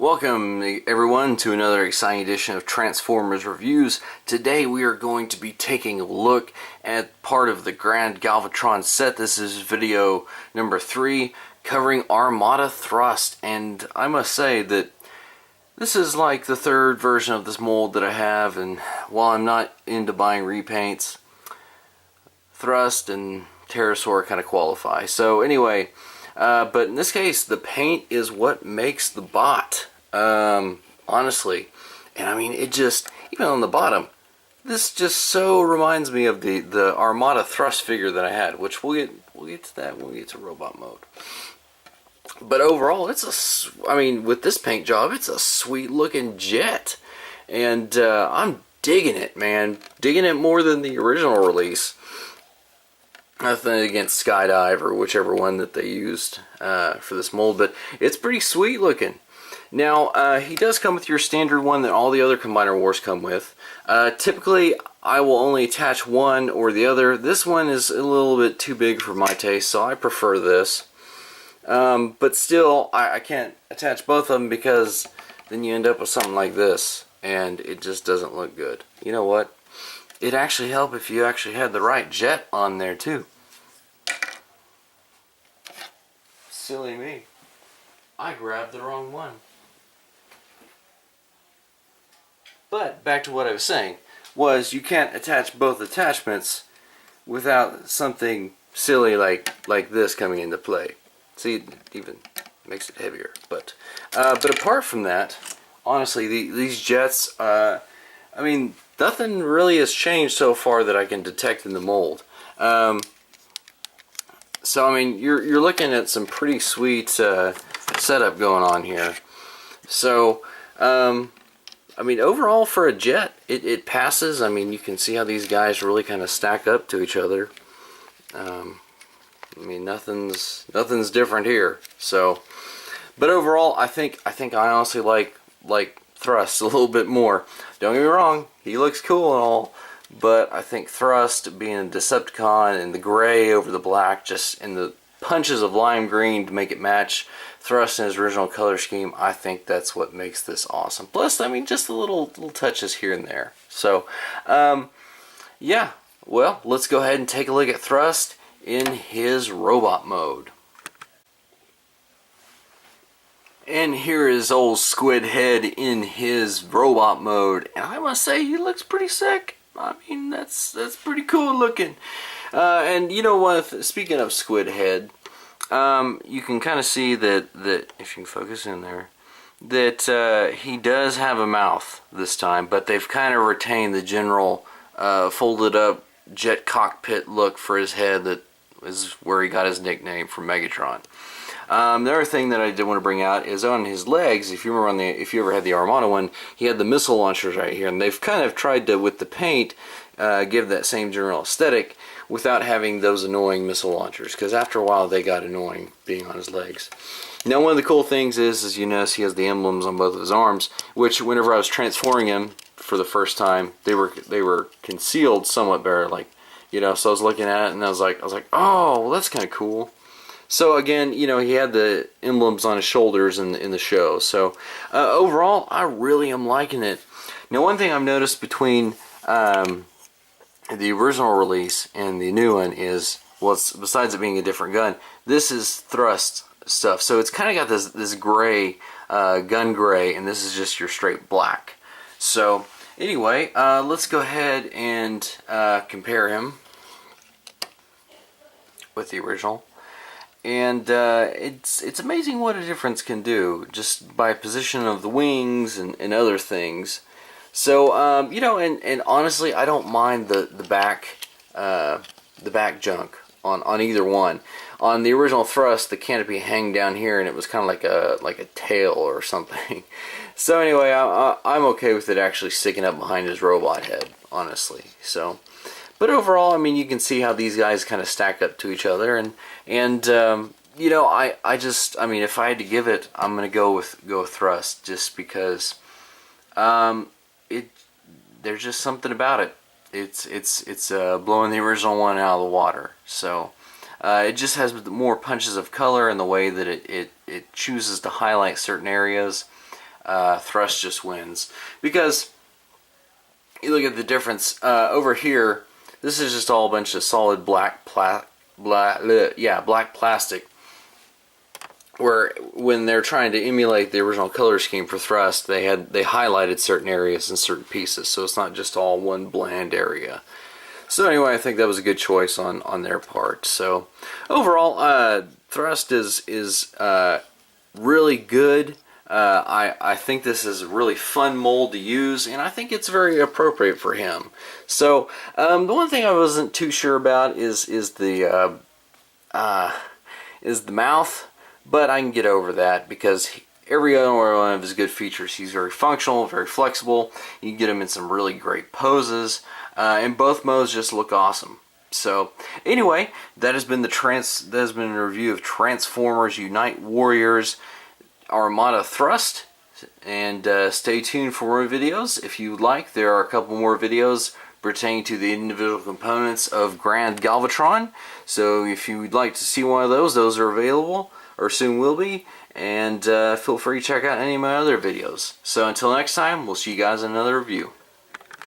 Welcome everyone to another exciting edition of Transformers Reviews. Today we are going to be taking a look at part of the Grand Galvatron set. This is video number 3 covering Armada Thrust, and I must say that this is like the third version of this mold that I have, and while I'm not into buying repaints, Thrust and Pterosaur kind of qualify. So anyway, but in this case, the paint is what makes the bot, honestly. And I mean, it just, even on the bottom, this just so reminds me of the Armada Thrust figure that I had, which we'll get to that when we get to robot mode. But overall, I mean, with this paint job, it's a sweet looking jet. And I'm digging it, man. Digging it more than the original release. Nothing against Skydive or whichever one that they used for this mold, but it's pretty sweet looking. Now, he does come with your standard one that all the other Combiner Wars come with. Typically, I will only attach one or the other. This one is a little bit too big for my taste, so I prefer this. But still, I can't attach both of them because then you end up with something like this, and it just doesn't look good. You know what? It'd actually help if you actually had the right jet on there too. Silly me. I grabbed the wrong one. But back to what I was saying, was you can't attach both attachments without something silly like this coming into play. See, it even makes it heavier. But apart from that, honestly, these jets, I mean, nothing really has changed so far that I can detect in the mold. So I mean, you're looking at some pretty sweet setup going on here. So I mean, overall for a jet, it passes. I mean, you can see how these guys really kind of stack up to each other. I mean, nothing's different here. So, but overall, I think I honestly like Thrust a little bit more. Don't get me wrong, he looks cool and all, but I think Thrust being a Decepticon and the gray over the black, just in the punches of lime green to make it match Thrust in his original color scheme, I think that's what makes this awesome. Plus, I mean, just the little touches here and there. So, yeah, well, let's go ahead and take a look at Thrust in his robot mode. And here is old Squid Head in his robot mode, and I must say he looks pretty sick. I mean, that's pretty cool looking. And you know what? Speaking of Squid Head, you can kind of see that if you can focus in there, that he does have a mouth this time, but they've kind of retained the general folded up jet cockpit look for his head. That is where he got his nickname from Megatron. The other thing that I did want to bring out is on his legs. If you remember if you ever had the Armada one, he had the missile launchers right here, and they've kind of tried to, with the paint, give that same general aesthetic without having those annoying missile launchers, because after a while they got annoying being on his legs. Now, one of the cool things is you notice he has the emblems on both of his arms, which whenever I was transforming him for the first time, they were concealed somewhat better, like, you know. So I was looking at it and I was like, oh, well, that's kind of cool. So again, you know, he had the emblems on his shoulders in the show. So overall, I really am liking it. Now, one thing I've noticed between the original release and the new one is, well, besides it being a different gun, this is Thrust stuff. So it's kind of got this gray, gun gray, and this is just your straight black. So anyway, let's go ahead and compare him with the original. And it's amazing what a difference can do just by position of the wings and other things. So you know, and honestly, I don't mind the back junk on either one. On the original Thrust, the canopy hang down here, and it was kind of like a tail or something. So anyway, I'm okay with it actually sticking up behind his robot head, honestly. So. But overall, I mean, you can see how these guys kind of stack up to each other, and you know, I mean, if I had to give it, I'm gonna go with Thrust, just because there's just something about it. It's blowing the original one out of the water. So it just has more punches of color in the way that it chooses to highlight certain areas. thrust just wins. Because you look at the difference over here. This is just all a bunch of solid black plastic. Where when they're trying to emulate the original color scheme for thrust, they highlighted certain areas and certain pieces, so it's not just all one bland area. So anyway, I think that was a good choice on their part. So overall, thrust is really good. I think this is a really fun mold to use, and I think it's very appropriate for him. So the one thing I wasn't too sure about is the mouth, but I can get over that because every other one of his good features. He's very functional, very flexible. You can get him in some really great poses, and both modes just look awesome. So anyway, that has been a review of Transformers Unite Warriors Armada Thrust, and stay tuned for more videos. If you would like, there are a couple more videos pertaining to the individual components of Grand Galvatron. So if you would like to see one of those are available, or soon will be, and feel free to check out any of my other videos. So until next time, we'll see you guys in another review.